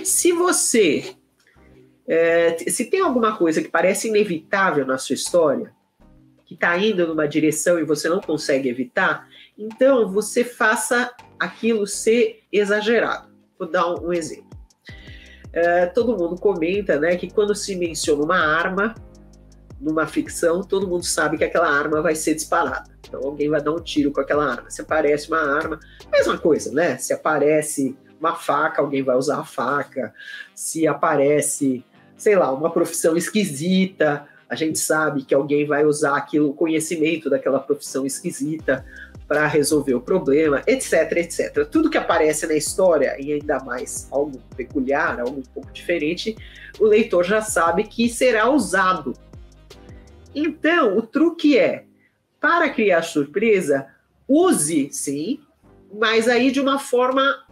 se você... se tem alguma coisa que parece inevitável na sua história, que está indo numa direção e você não consegue evitar, então você faça aquilo ser exagerado. Vou dar um exemplo. Todo mundo comenta, né, que quando se menciona uma arma numa ficção, todo mundo sabe que aquela arma vai ser disparada. Então alguém vai dar um tiro com aquela arma. Se aparece uma arma, mesma coisa, né? Se aparece uma faca, alguém vai usar a faca. Se aparece, sei lá, uma profissão esquisita, a gente sabe que alguém vai usar aquilo, o conhecimento daquela profissão esquisita para resolver o problema, etc, etc. Tudo que aparece na história, e ainda mais algo peculiar, algo um pouco diferente, o leitor já sabe que será usado. Então, o truque é, para criar surpresa, use, sim, mas aí de uma forma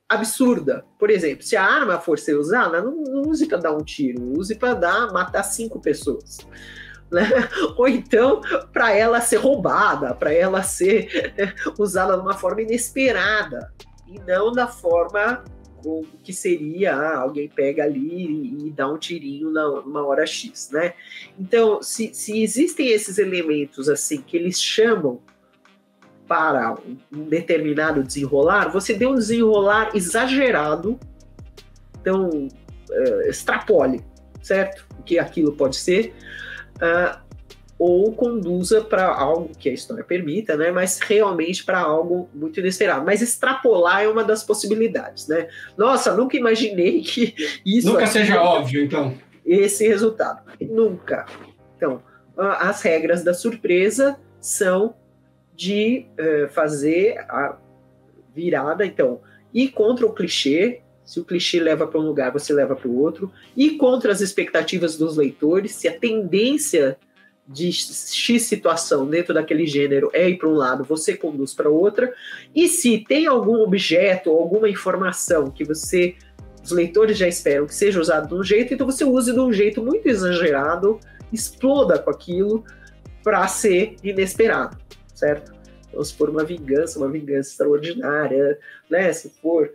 absurda. Por exemplo, se a arma for ser usada, não use para dar um tiro, use para matar 5 pessoas. Né? Ou então, para ela ser roubada, para ela ser usada de uma forma inesperada, e não da forma que seria, alguém pega ali e dá um tirinho numa hora X, né? Então, se existem esses elementos assim que eles chamam para um determinado desenrolar, você dê um desenrolar exagerado, então extrapole, certo? O que aquilo pode ser, ou conduza para algo que a história permita, né? Mas realmente para algo muito inesperado. Mas extrapolar é uma das possibilidades, né? Nossa, nunca imaginei que isso... Nunca seja óbvio, então. Esse resultado. Nunca. Então, as regras da surpresa são de fazer a virada, então, ir contra o clichê. Se o clichê leva para um lugar, você leva para o outro. Ir contra as expectativas dos leitores. Se a tendência de X situação dentro daquele gênero é ir para um lado, você conduz para outra. E se tem algum objeto ou alguma informação que os leitores já esperam que seja usado de um jeito, então você use de um jeito muito exagerado, exploda com aquilo para ser inesperado, certo? Então, se for uma vingança extraordinária, né? Se for,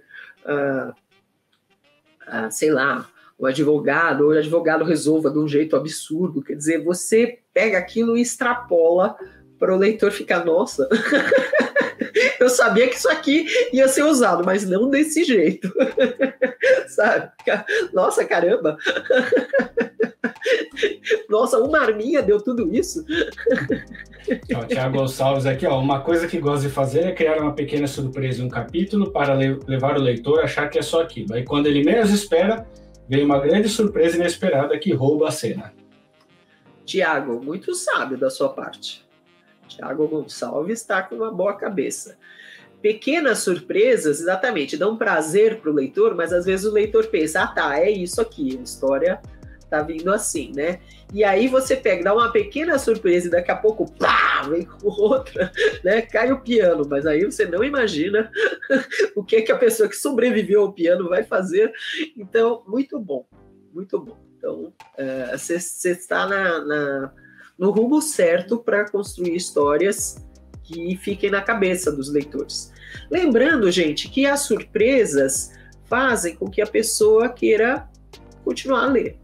sei lá, o advogado resolva de um jeito absurdo, quer dizer, você pega aquilo e extrapola para o leitor ficar, nossa, eu sabia que isso aqui ia ser usado, mas não desse jeito, sabe? Nossa, caramba, nossa, uma arminha deu tudo isso. Ó, Tiago Gonçalves aqui, ó, uma coisa que gosto de fazer é criar uma pequena surpresa em um capítulo para levar o leitor a achar que é só aquilo. Aí quando ele menos espera, vem uma grande surpresa inesperada que rouba a cena. Tiago, muito sábio da sua parte. Tiago Gonçalves está com uma boa cabeça. Pequenas surpresas, exatamente, dão prazer para o leitor, mas às vezes o leitor pensa, é isso aqui, a história tá vindo assim, né? E aí você pega, dá uma pequena surpresa e daqui a pouco, pá, vem com outra, né? Cai o piano, mas aí você não imagina o que a pessoa que sobreviveu ao piano vai fazer. Então, muito bom, muito bom. Então, você está no rumo certo para construir histórias que fiquem na cabeça dos leitores. Lembrando, gente, que as surpresas fazem com que a pessoa queira continuar a ler.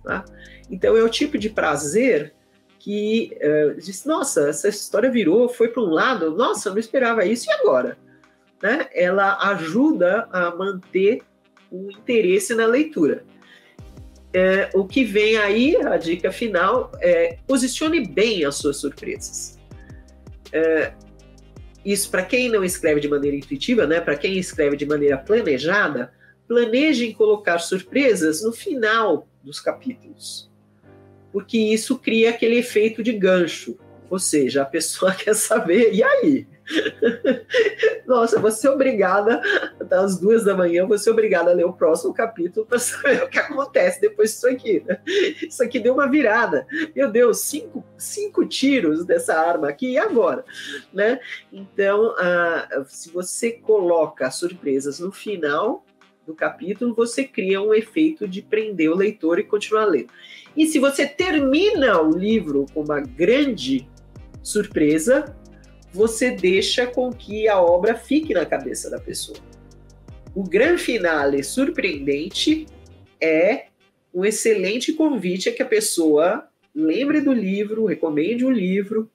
Tá? Então é o tipo de prazer que diz, nossa, essa história virou, foi para um lado, nossa, não esperava isso, e agora? Né? Ela ajuda a manter o interesse na leitura. O que vem aí, a dica final, posicione bem as suas surpresas. Isso para quem não escreve de maneira intuitiva, né? Para quem escreve de maneira planejada, planeje em colocar surpresas no final dos capítulos, porque isso cria aquele efeito de gancho, ou seja, a pessoa quer saber, e aí? Nossa, você é obrigada, às 2 da manhã, você é obrigada a ler o próximo capítulo para saber o que acontece depois disso aqui, né? Isso aqui deu uma virada, meu Deus, 5 tiros dessa arma aqui, e agora? Né? Então, se você coloca surpresas no final do capítulo, você cria um efeito de prender o leitor e continuar lendo. E se você termina o livro com uma grande surpresa, você deixa com que a obra fique na cabeça da pessoa. O grande finale surpreendente é um excelente convite a que a pessoa lembre do livro, recomende o livro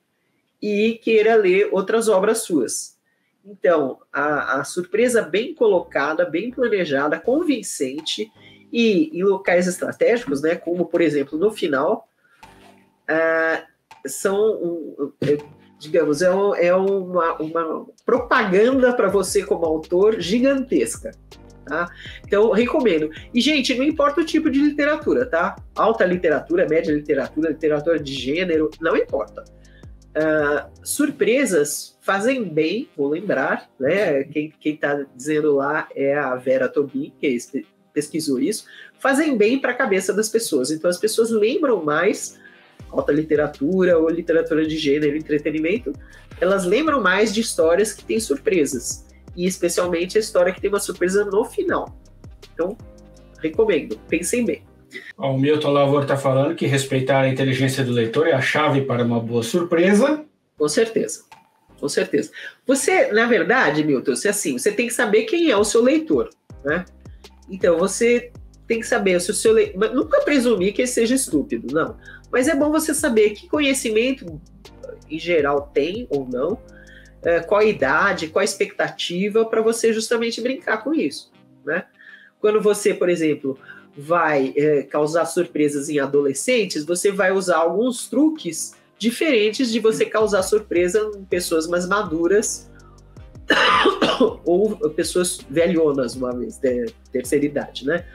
e queira ler outras obras suas. Então, a surpresa bem colocada, bem planejada, convincente e em locais estratégicos, né, como, por exemplo, no final, digamos, é uma propaganda para você como autor gigantesca. Tá? Então, recomendo. E, gente, não importa o tipo de literatura, tá? Alta literatura, média literatura, literatura de gênero, não importa. Surpresas fazem bem, vou lembrar, né? Quem está dizendo lá é a Vera Tobin, que pesquisou isso. Fazem bem para a cabeça das pessoas. Então, as pessoas lembram mais alta literatura ou literatura de gênero, entretenimento, elas lembram mais de histórias que têm surpresas. E especialmente a história que tem uma surpresa no final. Então, recomendo. Pensem bem. O Milton Lavor está falando que respeitar a inteligência do leitor é a chave para uma boa surpresa. Com certeza. Com certeza. Você, na verdade, Milton, você tem que saber quem é o seu leitor, né? Então, você tem que saber se o seu leitor... Nunca presumir que ele seja estúpido, não. Mas é bom você saber que conhecimento, em geral, tem ou não, qual a idade, qual a expectativa, para você justamente brincar com isso, né? Quando você, por exemplo, vai causar surpresas em adolescentes, você vai usar alguns truques diferentes de você causar surpresa em pessoas mais maduras ou pessoas velhonas, uma vez, terceira idade, né?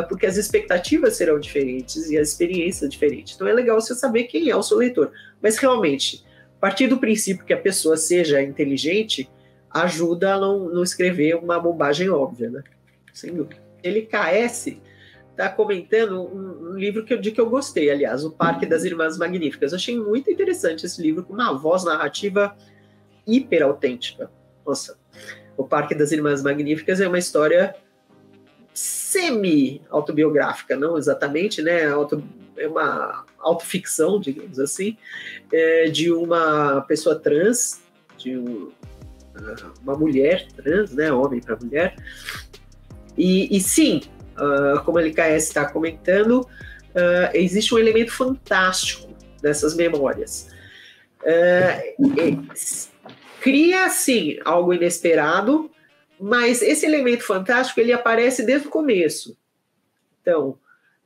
Porque as expectativas serão diferentes e as experiências diferentes. Então é legal você saber quem é o seu leitor. Mas realmente, a partir do princípio que a pessoa seja inteligente, ajuda a não escrever uma bobagem óbvia, né? Sem dúvida. Ele KS está comentando um livro de que eu gostei, aliás, O Parque das Irmãs Magníficas. Eu achei muito interessante esse livro, com uma voz narrativa hiper autêntica. Nossa, O Parque das Irmãs Magníficas é uma história semi-autobiográfica, não exatamente, né? É uma autoficção, digamos assim, de uma pessoa trans, de uma mulher trans, né? Homem para mulher. E sim, como a LKS está comentando, existe um elemento fantástico nessas memórias. Cria, sim, algo inesperado, mas esse elemento fantástico, ele aparece desde o começo. Então,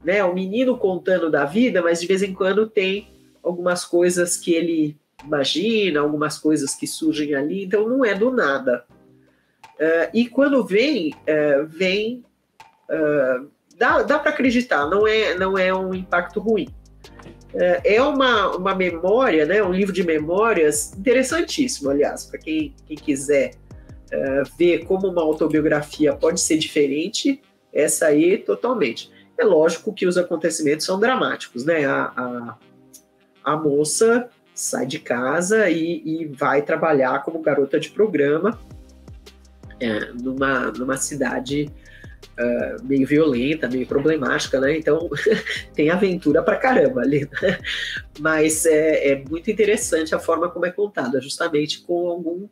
né, o menino contando da vida, mas de vez em quando tem algumas coisas que ele imagina, algumas coisas que surgem ali, então não é do nada. E quando dá para acreditar, não é um impacto ruim. É uma memória, né, um livro de memórias interessantíssimo, aliás, para quem quiser ver como uma autobiografia pode ser diferente, essa aí totalmente. É lógico que os acontecimentos são dramáticos, né? A moça sai de casa e vai trabalhar como garota de programa numa cidade meio violenta, meio problemática, né? Então tem aventura pra caramba ali, né? Mas é muito interessante a forma como é contada, justamente com algum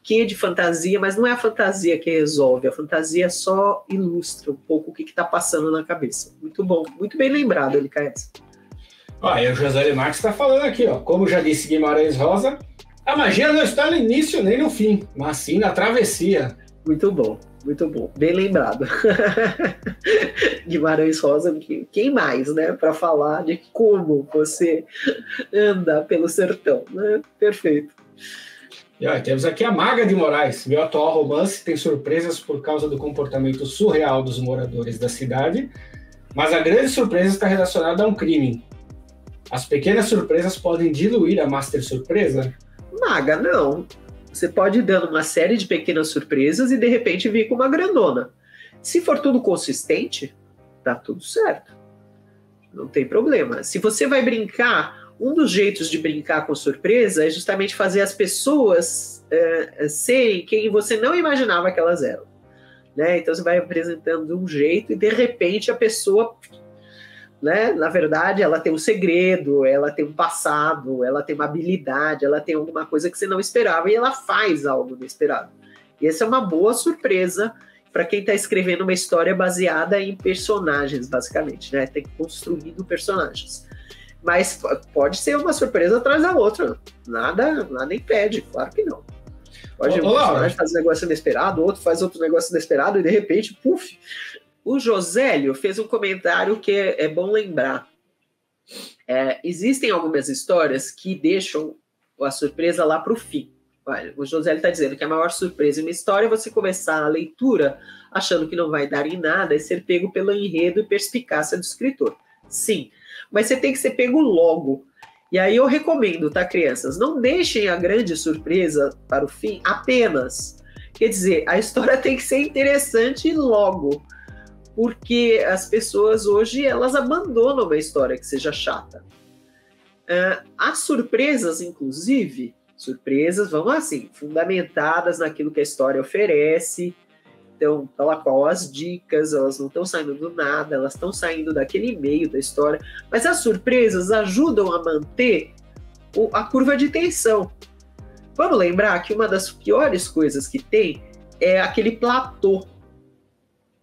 quê de fantasia, mas não é a fantasia que resolve, a fantasia só ilustra um pouco o que está passando na cabeça. Muito bom, muito bem lembrado, LKS. E o José Marques está falando aqui, como já disse Guimarães Rosa, a magia não está no início nem no fim, mas sim na travessia. Muito bom, bem lembrado. Guimarães Rosa, quem mais, né, para falar de como você anda pelo sertão, né? Perfeito. E temos aqui a Maga de Moraes. Meu atual romance tem surpresas por causa do comportamento surreal dos moradores da cidade, mas a grande surpresa está relacionada a um crime. As pequenas surpresas podem diluir a master surpresa? Maga, não. Você pode ir dando uma série de pequenas surpresas e de repente vir com uma grandona. Se for tudo consistente, tá tudo certo. Não tem problema. Se você vai brincar... Um dos jeitos de brincar com surpresa é justamente fazer as pessoas serem quem você não imaginava que elas eram. Né? Então você vai apresentando de um jeito e de repente a pessoa, né, na verdade, ela tem um segredo, ela tem um passado, ela tem uma habilidade, ela tem alguma coisa que você não esperava e ela faz algo inesperado. E essa é uma boa surpresa para quem está escrevendo uma história baseada em personagens, basicamente, né? Tem construído personagens. Mas pode ser uma surpresa atrás da outra. Nada impede, claro que não. Pode um personagem fazer um negócio inesperado, outro faz outro negócio inesperado e de repente, puf. O Josélio fez um comentário que é bom lembrar. Existem algumas histórias que deixam a surpresa lá para o fim. Olha, o Josélio está dizendo que a maior surpresa em uma história é você começar a leitura achando que não vai dar em nada e ser pego pelo enredo e perspicácia do escritor. Sim, mas você tem que ser pego logo. E aí eu recomendo, tá, crianças? Não deixem a grande surpresa para o fim apenas. Quer dizer, a história tem que ser interessante logo. Porque as pessoas hoje, elas abandonam uma história que seja chata. As surpresas, inclusive, vão assim, fundamentadas naquilo que a história oferece. Então, tal qual as dicas, elas não estão saindo do nada, elas estão saindo daquele meio da história. Mas as surpresas ajudam a manter a curva de tensão. Vamos lembrar que uma das piores coisas que tem é aquele platô.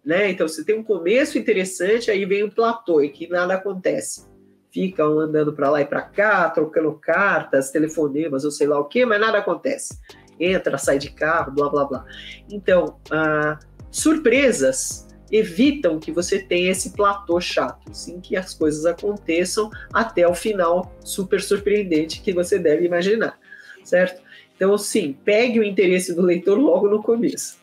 Né? Então, você tem um começo interessante, aí vem um platô e que nada acontece. Ficam andando para lá e para cá, trocando cartas, telefonemas ou sei lá o quê, mas nada acontece. Entra, sai de carro, blá, blá, blá. Então, surpresas evitam que você tenha esse platô chato, assim, que as coisas aconteçam até o final super surpreendente que você deve imaginar, certo? Então, sim, pegue o interesse do leitor logo no começo.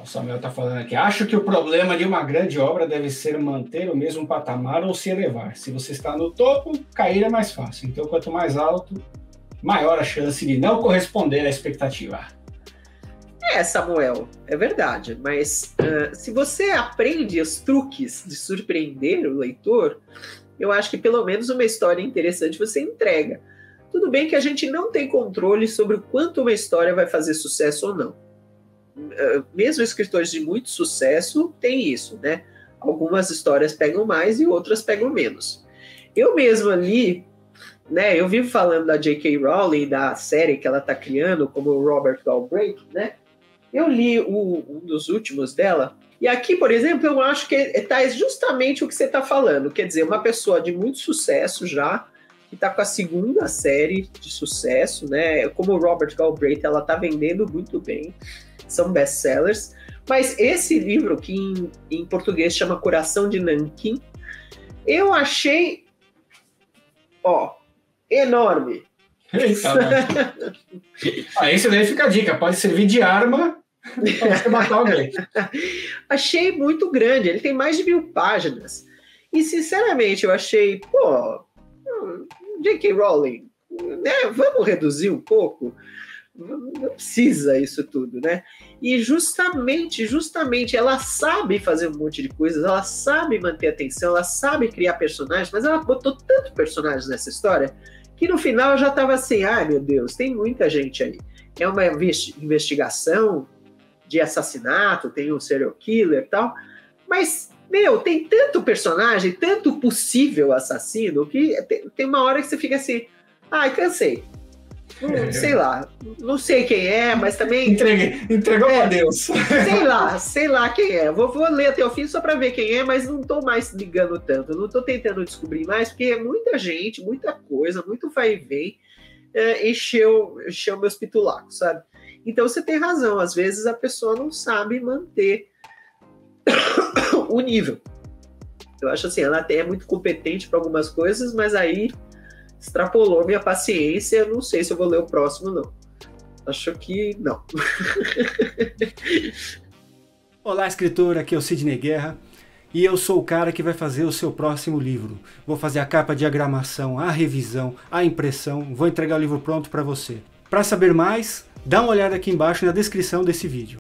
O Samuel está falando aqui. Acho que o problema de uma grande obra deve ser manter o mesmo patamar ou se elevar. Se você está no topo, cair é mais fácil. Então, quanto mais alto, maior a chance de não corresponder à expectativa. Samuel, é verdade. Mas se você aprende os truques de surpreender o leitor, eu acho que pelo menos uma história interessante você entrega. Tudo bem que a gente não tem controle sobre o quanto uma história vai fazer sucesso ou não. Mesmo escritores de muito sucesso têm isso, né? Algumas histórias pegam mais e outras pegam menos. Eu mesmo li, né? Eu vivo falando da J.K. Rowling, da série que ela está criando, como o Robert Galbraith, né? Eu li um dos últimos dela, e aqui, por exemplo, eu acho que está justamente o que você está falando. Quer dizer, uma pessoa de muito sucesso já, que está com a segunda série de sucesso, né? Como o Robert Galbraith, ela está vendendo muito bem. São best-sellers, mas esse livro, que em português chama Coração de Nanquim, eu achei, enorme. Esse daí fica a dica, pode servir de arma para você matar alguém. Achei muito grande, ele tem mais de 1000 páginas, e sinceramente eu achei, J.K. Rowling, né, vamos reduzir um pouco? Não precisa isso tudo, né? E justamente ela sabe fazer um monte de coisas, ela sabe manter a atenção, ela sabe criar personagens, mas ela botou tanto personagens nessa história que no final eu já tava assim, ai meu Deus, tem muita gente aí. É uma investigação de assassinato, tem um serial killer e tal, mas, tem tanto personagem, tanto possível assassino, que tem uma hora que você fica assim, cansei. Sei lá, não sei quem é, mas também... Entregou a Deus. Sei lá quem é. Vou ler até o fim só para ver quem é, mas não estou mais ligando tanto. Não estou tentando descobrir mais, porque é muita gente, muita coisa, muito vai e vem, encheu meus pitulacos, sabe? Então você tem razão, às vezes a pessoa não sabe manter o nível. Eu acho assim, ela é muito competente para algumas coisas, mas aí extrapolou minha paciência, eu não sei se eu vou ler o próximo, não. Acho que não. Olá, escritor, aqui é o Sidney Guerra e eu sou o cara que vai fazer o seu próximo livro. Vou fazer a capa, a diagramação, a revisão, a impressão, vou entregar o livro pronto para você. Para saber mais, dá uma olhada aqui embaixo na descrição desse vídeo.